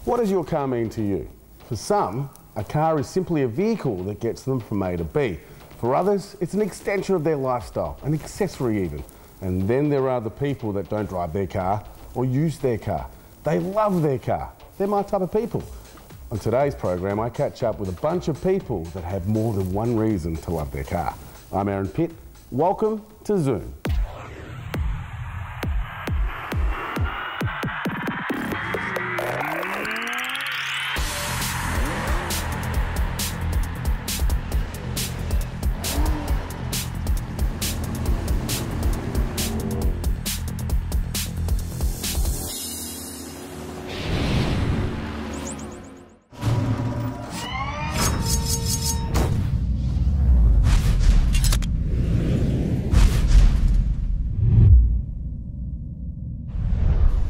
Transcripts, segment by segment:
What does your car mean to you? For some, a car is simply a vehicle that gets them from A to B. For others, it's an extension of their lifestyle, an accessory even. And then there are the people that don't drive their car or use their car. They love their car. They're my type of people. On today's program, I catch up with a bunch of people that have more than one reason to love their car. I'm Aaron Pitt. Welcome to Zoom.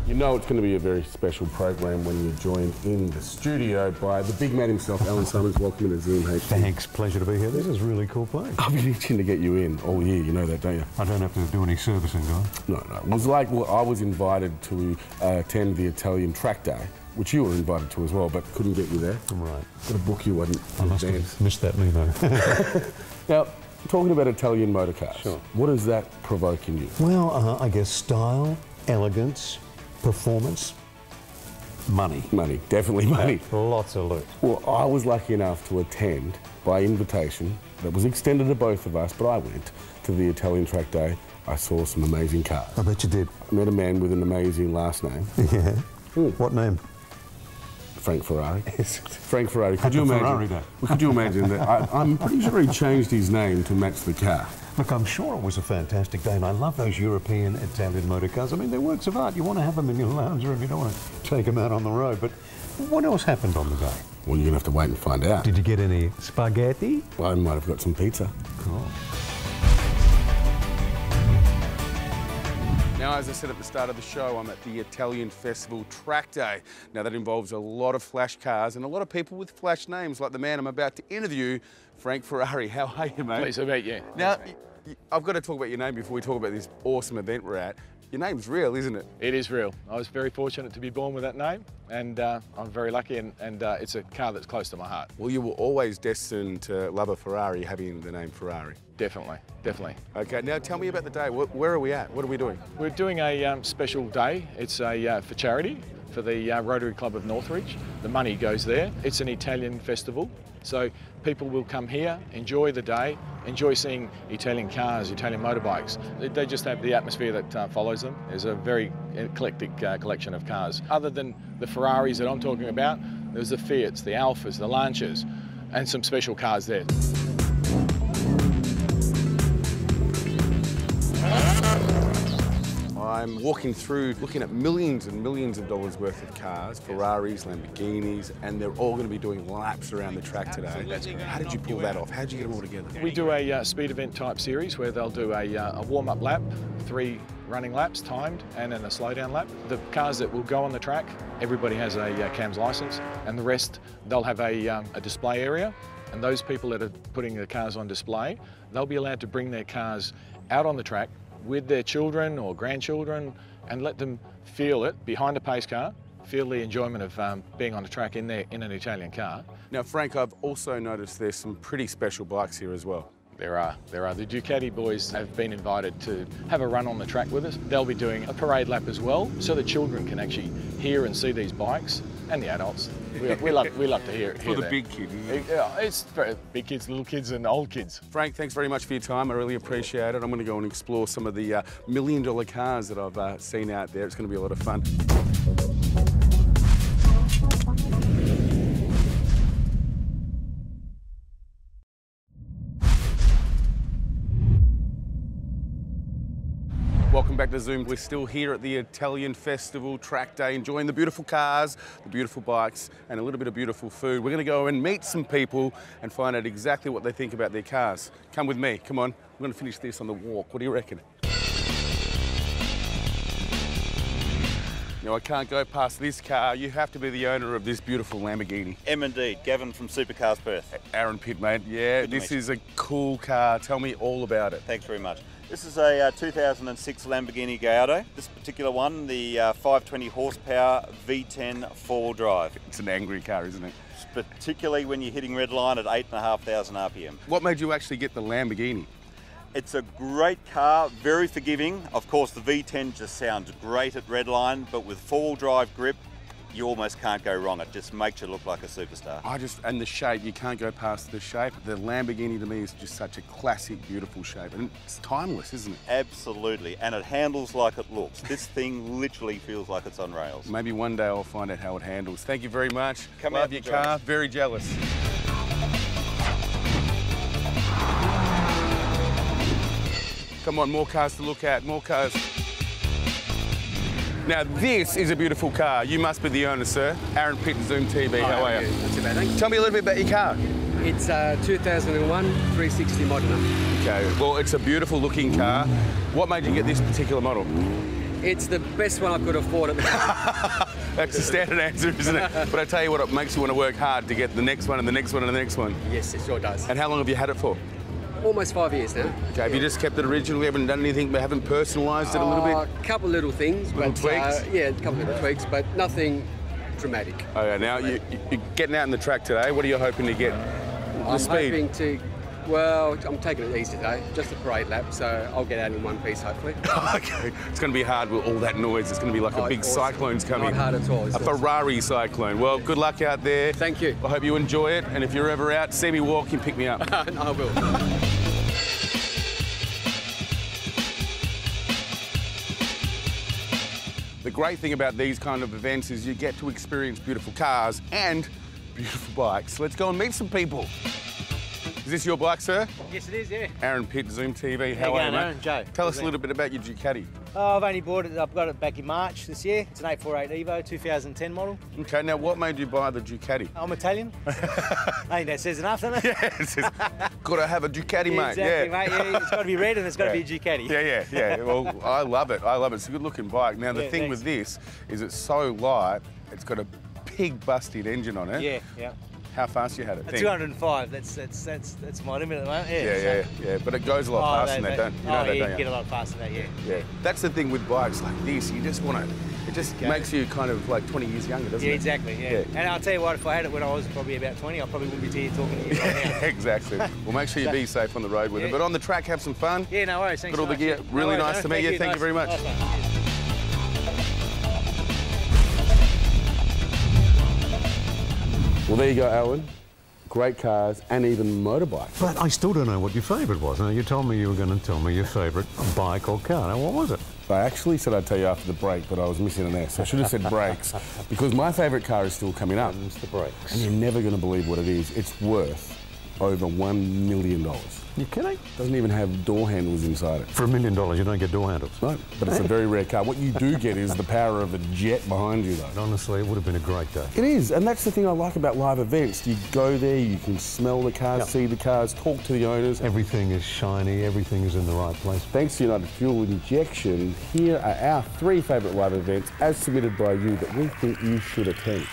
You know it's going to be a very special program when you're joined in the studio by the big man himself, Alan Summers. Welcome to Zoom HD. Thanks, pleasure to be here. This is a really cool place. I've been itching to get you in all year, you know that, don't you? I don't have to do any servicing, do I? No. It was like, well, I was invited to attend the Italian track day, which you were invited to as well, but couldn't get you there. Right. Got a book you wasn't. I must have missed that memo. Now, talking about Italian motor cars, sure. What does that provoke in you? Well, I guess style, elegance, performance, money. Money, definitely money. Lots of loot. Well, I was lucky enough to attend by invitation that was extended to both of us, but I went to the Italian track day. I saw some amazing cars. I bet you did. I met a man with an amazing last name. Yeah. What name? Frank Ferrari. Frank Ferrari. Could you Happy imagine? Ferrari Day. Well, could you imagine that? I'm pretty sure he changed his name to match the car. Look, I'm sure it was a fantastic day, and I love those European Italian motor cars. I mean, they're works of art. You want to have them in your lounge room. You don't want to take them out on the road. But what else happened on the day? Well, you're going to have to wait and find out. Did you get any spaghetti? Well, I might have got some pizza. Cool. Now, as I said at the start of the show, I'm at the Italian Festival Track Day. Now, that involves a lot of flash cars and a lot of people with flash names, like the man I'm about to interview, Frank Ferrari. How are you, mate? Pleased to meet you. Now, I've got to talk about your name before we talk about this awesome event we're at. Your name's real, isn't it? It is real. I was very fortunate to be born with that name, and I'm very lucky, and it's a car that's close to my heart. Well, you were always destined to love a Ferrari, having the name Ferrari. Definitely, definitely. Okay, now tell me about the day. Where are we at? What are we doing? We're doing a special day. It's for charity, for the Rotary Club of Northridge. The money goes there. It's an Italian festival, so people will come here, enjoy the day, enjoy seeing Italian cars, Italian motorbikes. They just have the atmosphere that follows them. There's a very eclectic collection of cars. Other than the Ferraris that I'm talking about, there's the Fiats, the Alfas, the Lancias, and some special cars there. I'm walking through, looking at millions and millions of dollars worth of cars, Ferraris, Lamborghinis, and they're all going to be doing laps around the track today. How did you pull that off? How did you get them all together? We do a speed event type series where they'll do a warm-up lap, 3 running laps timed, and then a slowdown lap. The cars that will go on the track, everybody has a CAMS license, and the rest, they'll have a display area, and those people that are putting the cars on display, they'll be allowed to bring their cars out on the track with their children or grandchildren and let them feel it behind a pace car, feel the enjoyment of being on a track in an Italian car. Now, Frank, I've also noticed there's some pretty special bikes here as well. There are. The Ducati boys have been invited to have a run on the track with us. They'll be doing a parade lap as well, so the children can actually hear and see these bikes, and the adults. We love to hear For the that. big kids, isn't it? Yeah, it's for big kids, little kids, and old kids. Frank, thanks very much for your time. I really appreciate it. I'm going to go and explore some of the million-dollar cars that I've seen out there. It's going to be a lot of fun. Welcome back to Zoom. We're still here at the Italian Festival Track Day, enjoying the beautiful cars, the beautiful bikes, and a little bit of beautiful food. We're going to go and meet some people and find out exactly what they think about their cars. Come with me, come on. We're going to finish this on the walk. What do you reckon? Now, I can't go past this car. You have to be the owner of this beautiful Lamborghini. Indeed. Gavin from Supercars Perth. Aaron Pitt, mate. Yeah, this is a cool car. Tell me all about it. Thanks very much. This is a 2006 Lamborghini Gallardo. This particular one, the 520 horsepower V10 four-wheel drive. It's an angry car, isn't it? Particularly when you're hitting red line at 8,500 RPM. What made you actually get the Lamborghini? It's a great car, very forgiving. Of course, the V10 just sounds great at red line, but with four-wheel drive grip, you almost can't go wrong. It just makes you look like a superstar. And the shape, you can't go past the shape. The Lamborghini to me is just such a classic, beautiful shape. And it's timeless, isn't it? Absolutely, and it handles like it looks. This thing literally feels like it's on rails. Maybe one day I'll find out how it handles. Thank you very much. Love your car, very jealous. Come on, more cars to look at, more cars. Now, this is a beautiful car. You must be the owner, sir. Aaron Pitt, Zoom TV. How are you? Not too bad, thanks. Tell me a little bit about your car. It's a 2001 360 model. Okay, well, it's a beautiful looking car. What made you get this particular model? It's the best one I could afford at the time. That's the standard answer, isn't it? But I tell you what, it makes you want to work hard to get the next one and the next one and the next one. Yes, it sure does. And how long have you had it for? Almost 5 years now. Okay, have you just kept it original? You haven't done anything, but haven't personalised it a little bit? A couple of little things. Little tweaks? Yeah, a couple of little tweaks, but nothing dramatic. Okay, now you're getting out in the track today. What are you hoping to get? I'm speed? hoping to, well, I'm taking it easy today. Just a parade lap, so I'll get out in one piece, hopefully. Okay, it's going to be hard with all that noise. It's going to be like a big cyclone's coming. Not hard at all. A Ferrari cyclone. Well, good luck out there. Thank you. I hope you enjoy it, and if you're ever out, see me walking, pick me up. I will. The great thing about these kind of events is you get to experience beautiful cars and beautiful bikes. Let's go and meet some people. Is this your bike, sir? Yes, it is, yeah. Aaron Pitt, Zoom TV. How are you, mate? Aaron? Joe. Tell us a little bit about your Ducati. Oh, I've only bought it, I've got it back in March this year. It's an 848 Evo, 2010 model. Okay, now what made you buy the Ducati? I'm Italian. I think that says enough, doesn't it? Yeah, it says, gotta have a Ducati, mate. Exactly, yeah. mate. Yeah, it's got to be red and it's got to be a Ducati. Yeah. Well, I love it. I love it. It's a good-looking bike. Now, the thing thanks. with this is it's so light, it's got a big busted engine on it. Yeah. How fast you had it? 205. That's my limit at the moment. Yeah. But it goes a lot faster than that, don't you? Oh, Don't you you? get a lot faster than that, yeah. That's the thing with bikes like this. You just want to. It just makes you kind of like 20 years younger, doesn't it? Yeah, exactly. Yeah. And I'll tell you what, if I had it when I was probably about 20, I probably wouldn't be here talking to you right now. Exactly. Well, make sure you be safe on the road with it. But on the track, have some fun. Yeah, no worries. Thanks Got all so the gear. much. Really No worries, nice to meet you. Thank you very much. Nice one. Well, there you go, Alan. Great cars and even motorbikes. But I still don't know what your favourite was. Now, you told me you were going to tell me your favourite bike or car. Now, what was it? I actually said I'd tell you after the break, but I was missing an S. I should have said brakes, because my favourite car is still coming up. It's the brakes. And you're never going to believe what it is. It's worth over $1 million. You kidding? Doesn't even have door handles inside it. For $1 million, you don't get door handles. No, but it's a very rare car. What you do get is the power of a jet behind you, though. Honestly, it would have been a great day. It is, and that's the thing I like about live events. You go there, you can smell the cars, see the cars, talk to the owners. Everything is shiny, everything is in the right place. Thanks to United Fuel Injection, here are our 3 favourite live events as submitted by you that we think you should attend.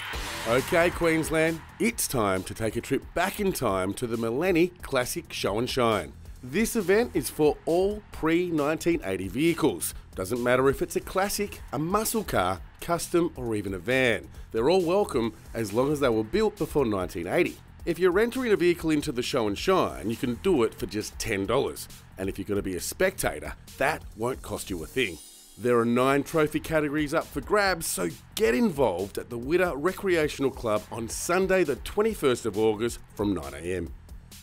Okay, Queensland, it's time to take a trip back in time to the Millennium Classic Show and Shine. This event is for all pre-1980 vehicles. Doesn't matter if it's a classic, a muscle car, custom or even a van. They're all welcome as long as they were built before 1980. If you're entering a vehicle into the Show and Shine, you can do it for just $10. And if you're going to be a spectator, that won't cost you a thing. There are 9 trophy categories up for grabs, so get involved at the Witter Recreational Club on Sunday the 21st of August from 9 AM.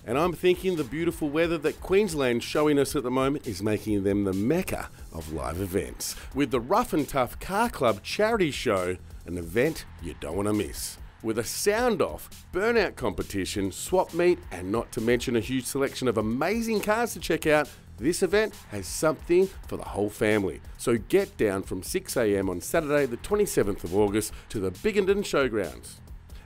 And I'm thinking the beautiful weather that Queensland's showing us at the moment is making them the mecca of live events, with the Rough and Tough Car Club charity show, an event you don't want to miss. With a sound-off, burnout competition, swap meet, and not to mention a huge selection of amazing cars to check out, this event has something for the whole family. So get down from 6 AM on Saturday the 27th of August to the Biggenden Showgrounds.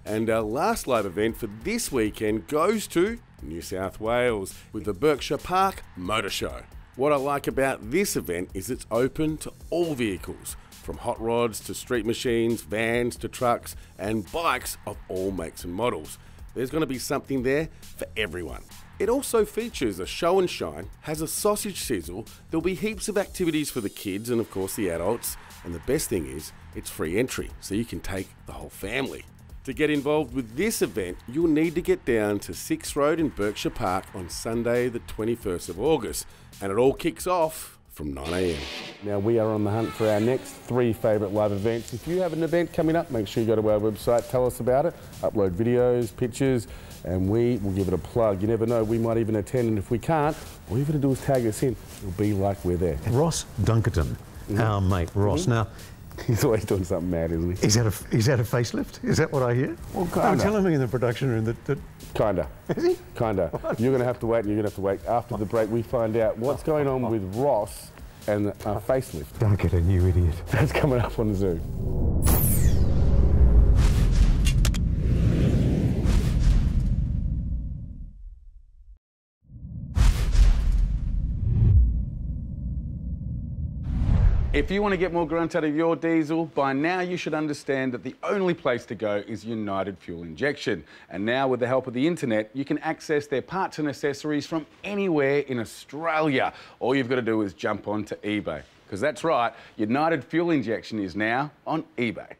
And our last live event for this weekend goes to New South Wales with the Berkshire Park Motor Show. What I like about this event is it's open to all vehicles, from hot rods to street machines, vans to trucks, and bikes of all makes and models. There's going to be something there for everyone. It also features a show and shine, has a sausage sizzle, there'll be heaps of activities for the kids and of course the adults, and the best thing is, it's free entry, so you can take the whole family. To get involved with this event, you'll need to get down to 6 Road in Berkshire Park on Sunday the 21st of August, and it all kicks off from 9 AM. Now we are on the hunt for our next 3 favourite live events. If you have an event coming up, make sure you go to our website, tell us about it, upload videos, pictures, and we will give it a plug. You never know, we might even attend, and if we can't, all you've got to do is tag us in. It'll be like we're there. Ross Dunkerton, our mate Ross. Now, he's always doing something mad, isn't he? is that a facelift? Is that what I hear? Well, kinda. I'm telling me in the production room that Kinda. Is he? Kinda. You're going to have to wait, and you're going to have to wait. After the break, we find out what's going on with Ross and the facelift. Dunkerton, you idiot. That's coming up on Zoo. If you want to get more grunt out of your diesel, by now you should understand that the only place to go is United Fuel Injection. And now with the help of the internet, you can access their parts and accessories from anywhere in Australia. All you've got to do is jump onto eBay. Because that's right, United Fuel Injection is now on eBay.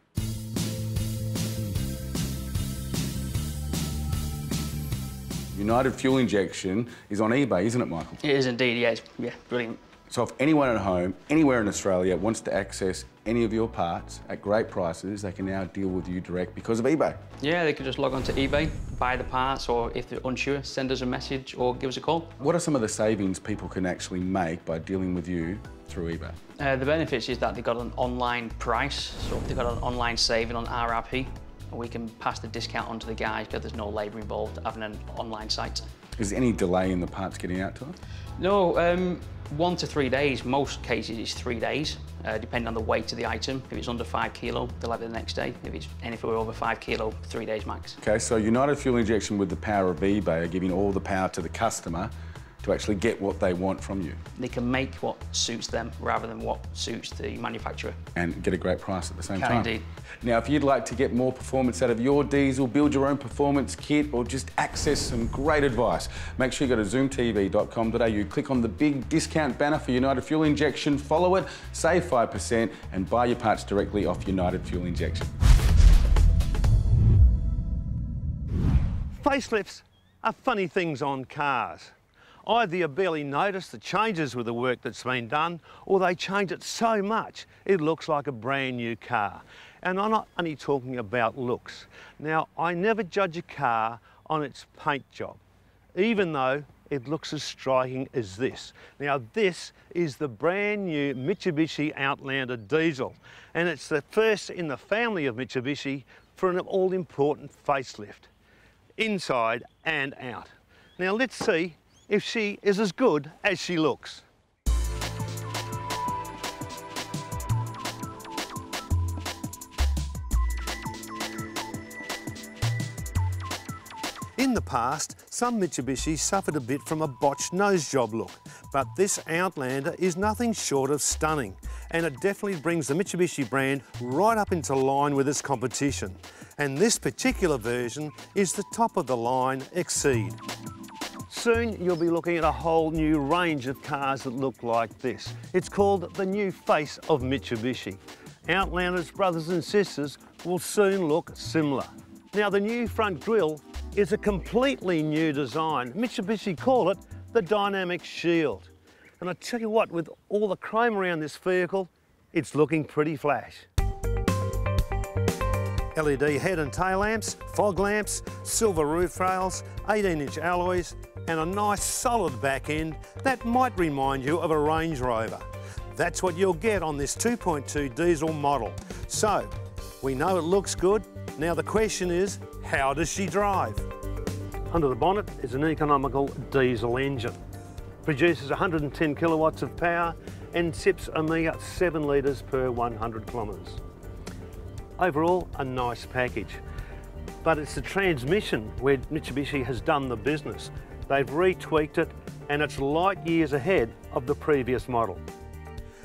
United Fuel Injection is on eBay, isn't it, Michael? It is indeed, yes. Yeah, brilliant. So if anyone at home, anywhere in Australia, wants to access any of your parts at great prices, they can now deal with you direct because of eBay. Yeah, they can just log on to eBay, buy the parts, or if they're unsure, send us a message or give us a call. What are some of the savings people can actually make by dealing with you through eBay? The benefits is that they've got an online price, so if they've got an online saving on RRP, we can pass the discount on to the guys because there's no labour involved having an online site. Is there any delay in the parts getting out to them? No, 1 to 3 days. Most cases it's 3 days, depending on the weight of the item. If it's under 5 kilo, they'll have it the next day. If it's anything over 5 kilo, 3 days max. Okay, so United Fuel Injection with the power of eBay are giving all the power to the customer to actually get what they want from you. They can make what suits them rather than what suits the manufacturer. And get a great price at the same time. Indeed. Now, if you'd like to get more performance out of your diesel, build your own performance kit, or just access some great advice, make sure you go to zoomtv.com.au, click on the big discount banner for United Fuel Injection, follow it, save 5%, and buy your parts directly off United Fuel Injection. Facelifts are funny things on cars. Either you barely notice the changes with the work that's been done, or they change it so much it looks like a brand new car. And I'm not only talking about looks. Now, I never judge a car on its paint job, even though it looks as striking as this. Now, this is the brand new Mitsubishi Outlander diesel, and it's the first in the family of Mitsubishi for an all-important facelift, inside and out. Now, let's see if she is as good as she looks. In the past, some Mitsubishi suffered a bit from a botched nose job look, but this Outlander is nothing short of stunning, and it definitely brings the Mitsubishi brand right up into line with its competition. And this particular version is the top of the line Exceed. Soon you'll be looking at a whole new range of cars that look like this. It's called the new face of Mitsubishi. Outlander's brothers and sisters will soon look similar. Now, the new front grille is a completely new design. Mitsubishi call it the Dynamic Shield. And I tell you what, with all the chrome around this vehicle, it's looking pretty flash. LED head and tail lamps, fog lamps, silver roof rails, 18-inch alloys, and a nice solid back end that might remind you of a Range Rover. That's what you'll get on this 2.2 diesel model. So, we know it looks good. Now the question is, how does she drive? Under the bonnet is an economical diesel engine. Produces 110 kilowatts of power and sips a mere 7 litres per 100 kilometres. Overall, a nice package. But it's the transmission where Mitsubishi has done the business. They've retweaked it and it's light years ahead of the previous model.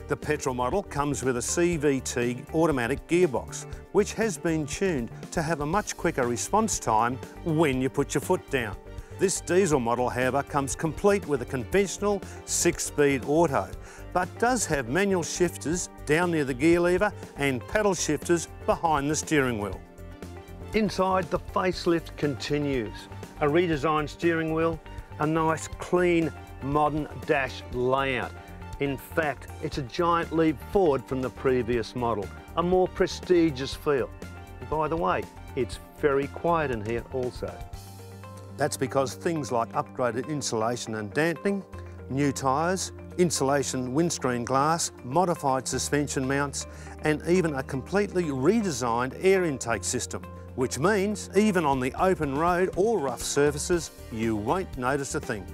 The petrol model comes with a CVT automatic gearbox, which has been tuned to have a much quicker response time when you put your foot down. This diesel model, however, comes complete with a conventional 6-speed auto, but does have manual shifters down near the gear lever and paddle shifters behind the steering wheel. Inside, the facelift continues. A redesigned steering wheel, a nice, clean, modern dash layout. In fact, it's a giant leap forward from the previous model, a more prestigious feel. By the way, it's very quiet in here also. That's because things like upgraded insulation and damping, new tyres, insulation windscreen glass, modified suspension mounts, and even a completely redesigned air intake system, which means even on the open road or rough surfaces, you won't notice a thing.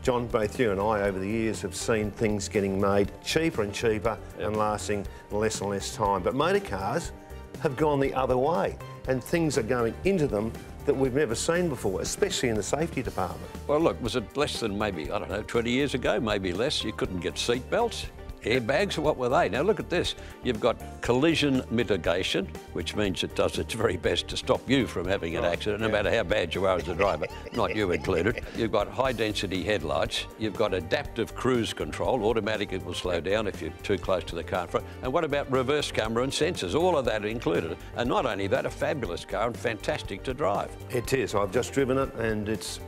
John, both you and I over the years have seen things getting made cheaper and cheaper and lasting less and less time. But motor cars have gone the other way and things are going into them that we've never seen before, especially in the safety department. Well, look, was it less than maybe, I don't know, 20 years ago, maybe less, you couldn't get seat belts? Airbags, what were they? Now look at this. You've got collision mitigation, which means it does its very best to stop you from having an accident, no matter how bad you are as a driver, not you included. You've got high-density headlights. You've got adaptive cruise control. Automatic, it will slow down if you're too close to the car in front. And what about reverse camera and sensors? All of that included. And not only that, a fabulous car and fantastic to drive. It is. I've just driven it and it's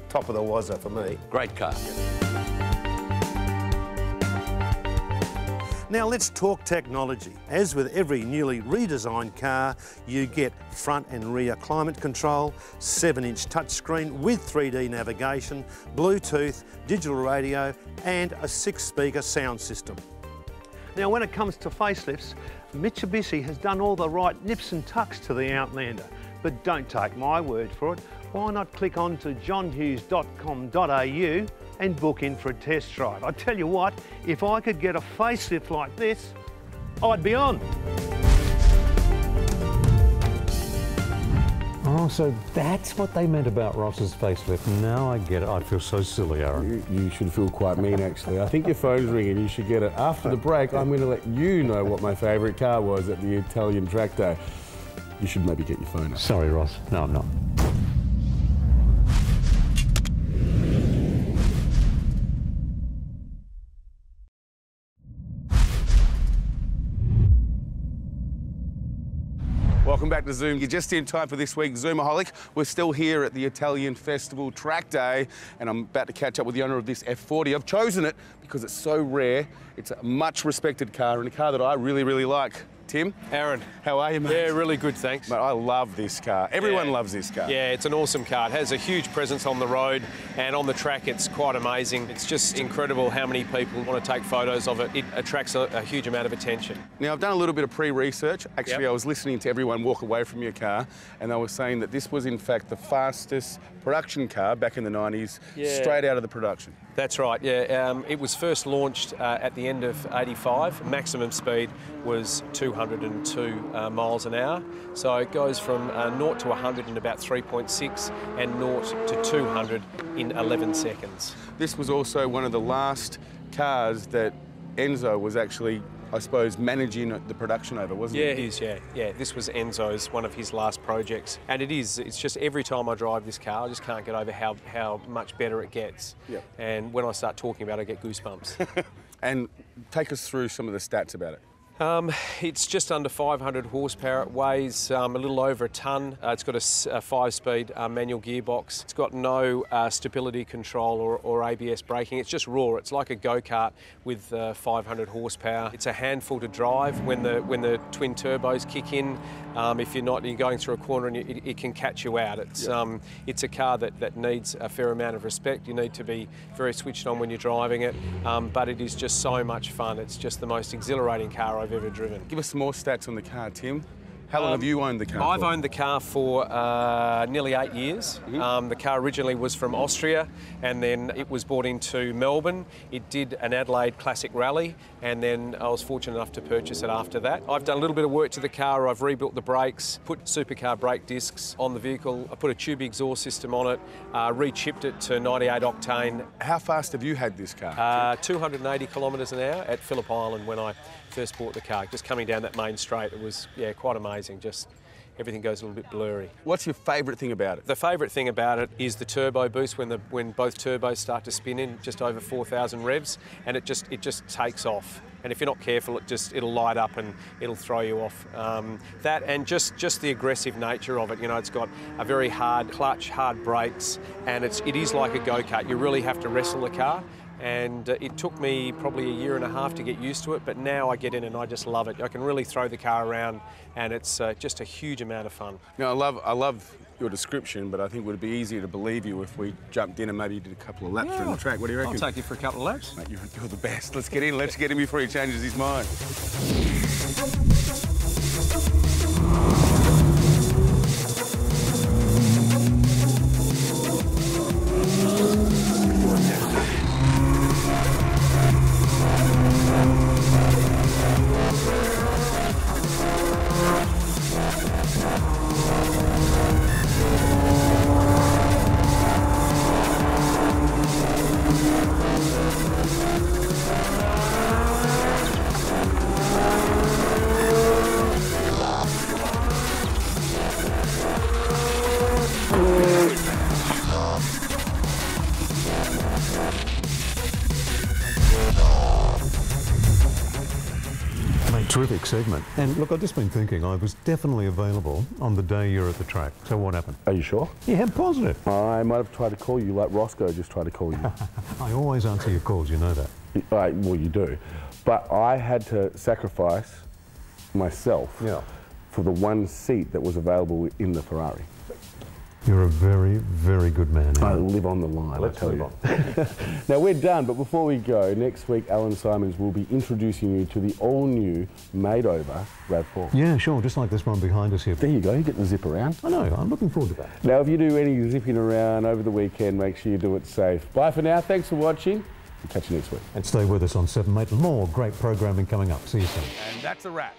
top of the wazza for me. Great car. Now let's talk technology. As with every newly redesigned car, you get front and rear climate control, 7-inch touchscreen with 3D navigation, Bluetooth, digital radio, and a 6-speaker sound system. Now when it comes to facelifts, Mitsubishi has done all the right nips and tucks to the Outlander. But don't take my word for it. Why not click on to johnhughes.com.au and book in for a test drive? I tell you what, if I could get a facelift like this, I'd be on. Oh, so that's what they meant about Ross's facelift. Now I get it. I feel so silly, Aaron. You should feel quite mean, actually. I think your phone's ringing. You should get it. After the break, I'm going to let you know what my favourite car was at the Italian track day. You should maybe get your phone out. Sorry, Ross. No, I'm not. Welcome back to Zoom. You're just in time for this week's Zoomaholic. We're still here at the Italian Festival Track Day, and I'm about to catch up with the owner of this F40. I've chosen it because it's so rare. It's a much respected car and a car that I really, really like. Tim? Aaron. How are you, mate? Yeah, really good, thanks. Mate, I love this car. Everyone loves this car. Yeah, it's an awesome car. It has a huge presence on the road, and on the track it's quite amazing. It's just incredible how many people want to take photos of it. It attracts a huge amount of attention. Now, I've done a little bit of pre-research. Actually, I was listening to everyone walk away from your car, and they were saying that this was, in fact, the fastest production car back in the 90s, straight out of the production. That's right, yeah. It was first launched at the end of '85. Maximum speed was 202 miles an hour. So it goes from 0 to 100 in about 3.6 and 0 to 200 in 11 seconds. This was also one of the last cars that Enzo was actually, I suppose, managing the production over, wasn't it? Yeah, it is, yeah. This was Enzo's, one of his last projects. And it's just every time I drive this car, I just can't get over how much better it gets. Yep. And when I start talking about it, I get goosebumps. And take us through some of the stats about it. It's just under 500 horsepower. It weighs a little over a tonne. It's got a 5-speed manual gearbox. It's got no stability control or ABS braking. It's just raw. It's like a go-kart with 500 horsepower. It's a handful to drive when the twin turbos kick in. If you're going through a corner and it can catch you out. It's a car that needs a fair amount of respect. You need to be very switched on when you're driving it, but it is just so much fun. It's just the most exhilarating car I've ever driven. Give us some more stats on the car, Tim. How long have you owned the car I've for? owned the car for nearly 8 years. The car originally was from Austria, and then it was brought into Melbourne. It did an Adelaide Classic Rally, and then I was fortunate enough to purchase it after that. I've done a little bit of work to the car. I've rebuilt the brakes, put supercar brake discs on the vehicle. I put a tube exhaust system on it, re-chipped it to 98 octane. How fast have you had this car? 280 kilometres an hour at Phillip Island when I first bought the car. Just coming down that main straight, it was, yeah, quite amazing. Just everything goes a little bit blurry. What's your favourite thing about it? The favourite thing about it is the turbo boost when both turbos start to spin in just over 4,000 revs, and it just takes off. And if you're not careful, it'll light up and it'll throw you off. That and just the aggressive nature of it. You know, it's got a very hard clutch, hard brakes, and it is like a go-kart. You really have to wrestle the car. And it took me probably a year and a half to get used to it, but now I get in and I just love it. I can really throw the car around, and it's just a huge amount of fun. Now, I love your description, but I think it would be easier to believe you if we jumped in and maybe did a couple of laps around the track. What do you reckon? I'll take you for a couple of laps. Mate, you're the best. Let's get in. Let's get him before he changes his mind. Terrific segment. And look, I've just been thinking, I was definitely available on the day you're at the track. So what happened? Are you sure? Yeah, I'm positive. I might have tried to call you like Roscoe just tried to call you. I always answer your calls, you know that. Well, you do. But I had to sacrifice myself for the one seat that was available in the Ferrari. You're a very, very good man. I live on the line, Let's I tell you. move Now, we're done, but before we go, next week, Alan Simons will be introducing you to the all-new, made-over RAV4. Yeah, sure, just like this one behind us here. There you go, you get the zip around. I know, I'm looking forward to that. Now, if you do any zipping around over the weekend, make sure you do it safe. Bye for now, thanks for watching. We'll catch you next week. And stay with us on 7 Mate. More great programming coming up. See you soon. And that's a wrap.